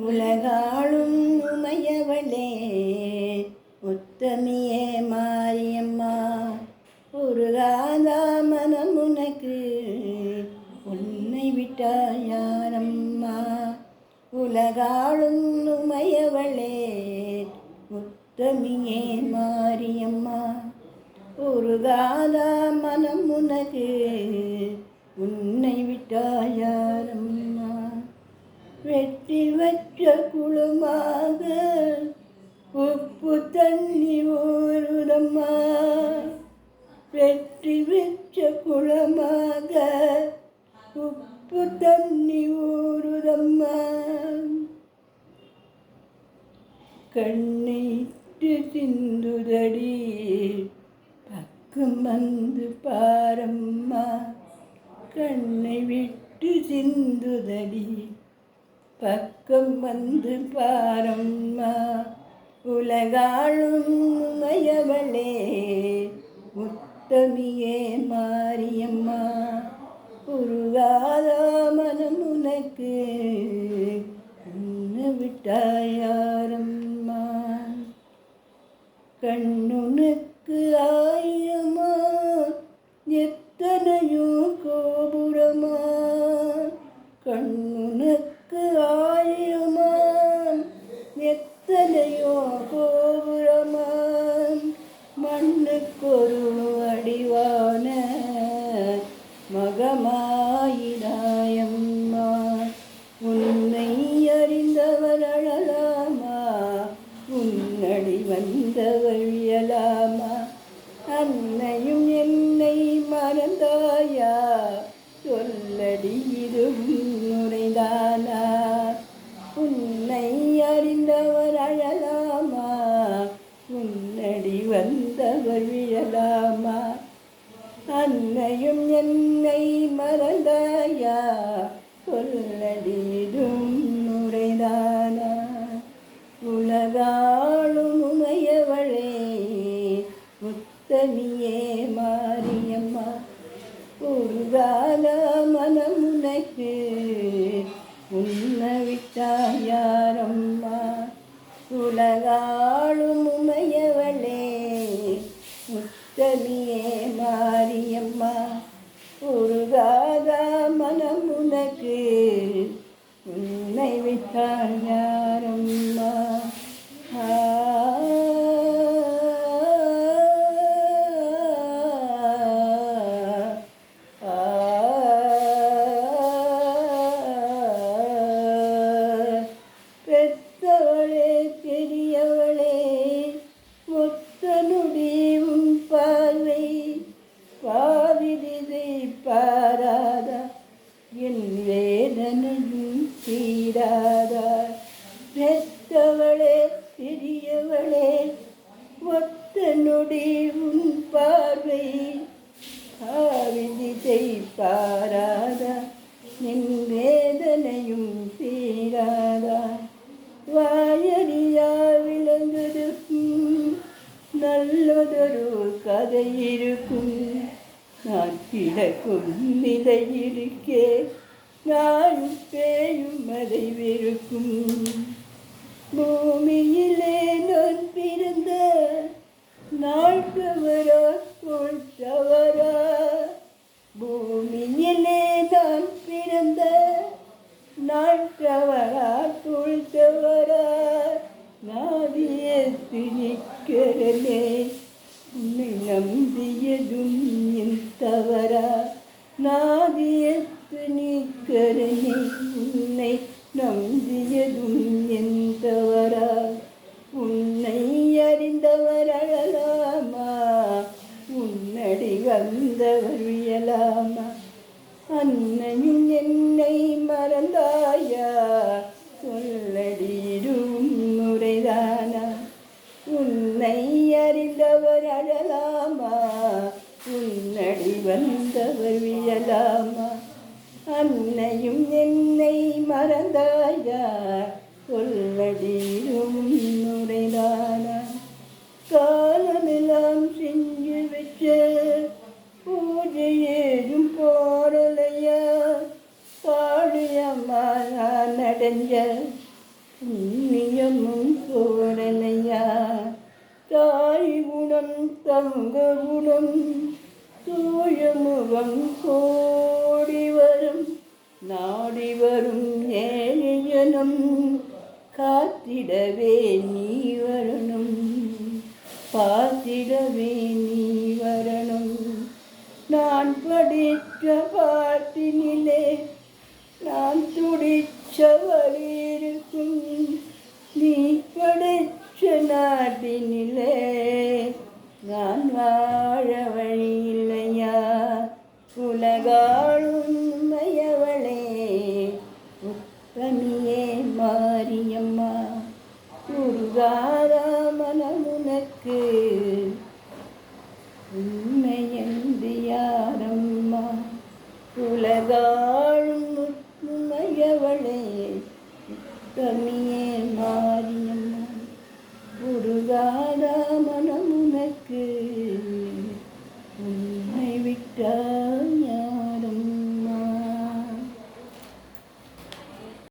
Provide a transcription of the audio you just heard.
உலகாளும் உமையவளே உத்தமியே மாரியம்மா, உருகாத மனம் உனக்கு உன்னை விட்டால் யாரம்மா. உலகாளும் உமையவளே உத்தமியே மாரியம்மா, உருகாத மனம் உனக்கு உன்னை விட்டால் யாரம்மா. வெட்டி வச்ச குளமாக உப்பு தண்ணி ஊறுதம்மா, வெட்டி வச்ச குளமாக உப்பு தண்ணி ஊறுதம்மா. கண்ணிட்டு சிந்துதடி பக்கம் வந்து பாரம்மா, கண்ணை விட்டு சிந்துதடி பக்கம் வந்து பாரம்மா. உலகாளும் உமையவளே உத்தமியே மாரியம்மா, உருகாத மனம் உனக்கு உன்னை விட்டால் யாரம்மா. கண்ணுனுக்கு ஆயிரமா எத்தனையோ கோபுரமா, கண்ணுனுக்கு ஆயிரமா எத்தனையோ கோபுரமா. மண்ணுக்கொரு அடிவான மகமாயிடாயம்மா, உன்னை அறிந்தவர் அழலாமா, உன்னடி வந்தவர் வியலாமா. அன்னையும் என்னை மறந்தாயா, சொல்லடி இது முறைதானா. உன்னை அறிந்தவர் அழலாமா, உன்னடி வந்தவர் விழலாமா. அன்னையும் என்னை மறந்தாயா, சொல்லடி இது முறைதானா. உலகாளும் உமையவளே உத்தமியே மாரியம்மா, உருகாத மனம் உனக்கு உன்னை விட்டால் யாரம்மா. உலகாளும் உமையவளே உத்தமியே மாரியம்மா, உருகாத மனம் உனக்கு உன்னை விட்டால் யாரம்மா. பெத்தவளே பெரியவளே மொத்தனுடி உன் பார்வை பாவிதிதை பாராதா, என் வேதனையும் தீராதா. பெத்தவளே பெரியவளே மொத்தனுடி உன் பார்வை பாவிதிதை பாராதா, என் வேதனையும் தீராதா. வாயறியா விளங்குதுக்கும் நல்லதொரு கதை இருக்கும், நான் கிடக்கும் நிலையிருக்கே நானும் பேயும் அதை வெறுக்கும். பூமியிலே நான் பிறந்த நாள் தவறா தோல் தவறா, பூமியிலே நான் பிறந்த நாள் தவறா தோல் தவறா. நாதியே திணிக்கிறனே உன்னை நம்பியதும் என் தவறா, நாதியே திணிக்கிறனே உன்னை நம்பியதும் என் தவறா. உன்னை அறிந்தவர் அழலாமா, உன்னடி வந்தவர் வியலாமா. அன்னையும் என்னை மறந்தாயா, சொல்லடிடும் முறைதானா. உன்னை அறிந்தவர் அழலாமா, உன்னடி வந்தவர் வியலாமா. அன்னையும் என்னை மறந்தாயா, சொல்லடிடும் முறைதானா. காலமெல்லாம் செஞ்சு வச்ச பூஜையேதும் போடலையா, காளியம்மா நான் அடைஞ்ச புண்ணியமும் சோரனையா தாய் குணம் தங்க குணம் தோழமுகம் கோடி வரும் நாடி வரும் ஏழியனும் காத்திடவே நீ வரணும் பார்த்திடவே நீ வரணும். நான் படித்த பாட்டினிலே நான் துடிச்ச வழி இருக்கும் நீ படிச்ச நாட்டினிலே நான் வாழ வழி இல்லையா உலகாளும் மையவளே உத்தமியே மாரியம்மா உருகாரா மனமுனக்கு உண்மையன்று யாரம்மா உலகாளும் மையவளே உத்தமியே